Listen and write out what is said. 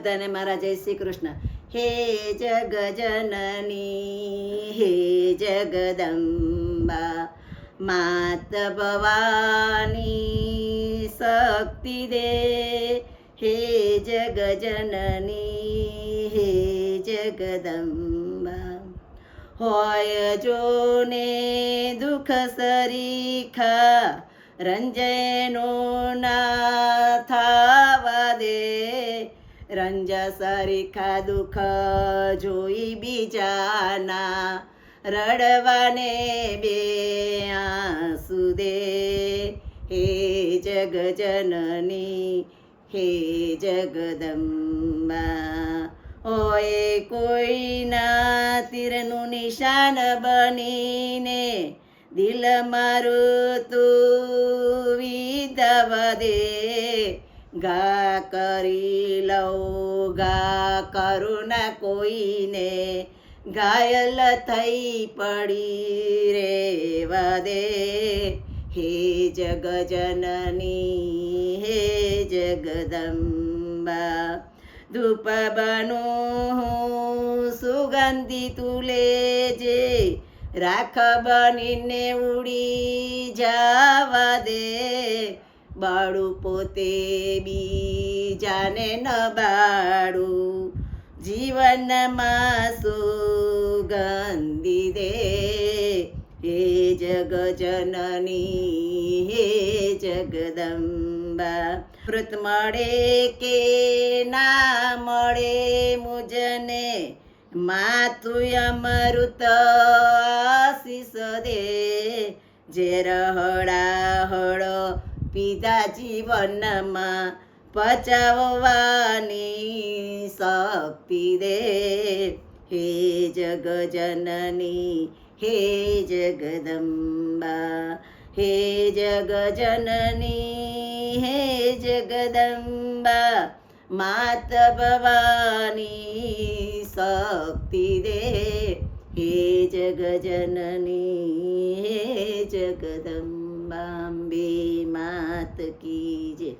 બધાને મારા જય શ્રી કૃષ્ણ. હે જગજનની હે જગદંબા માત ભવાની શક્તિ દે. હે જગજનની હે જગદંબા હોય જોને દુઃખ સરીખા રંજનો ના થાવા દે. રંજ સરીખા દુઃખ જોઈ બીજાના રડવાને બે આંસુ દે. હે જગજનની હે જગદંબા હોય કોઈના તીરનું નિશાન બનીને દિલ મારું તું વિદવા દે. ગા કરી લઉં ગા કરું ના કોઈને ઘાયલ થઈ પડી રેવા દે. હે જગજનની હે જગદંબા ધૂપ બનું સુગંધી તું લેજે રાખ બનીને ઉડી જવા દે. બાળું પોતે બીજાને ન બાળું જીવનમાં સુગંધી દે. હે જગજનની હે જગદંબા મૃત મળે કે ના મળે મુજને માતું અમૃત આશીષ દે. ઝેર હળાહળ પીધા જીવનમાં પચાવવાની શક્તિ દે. હે જગજનની હે જગદંબા હે જગજનની હે જગદંબા માત ભવાની શક્તિ દે. હે જગજનની હે જગદંબા અંબે માત કી જય.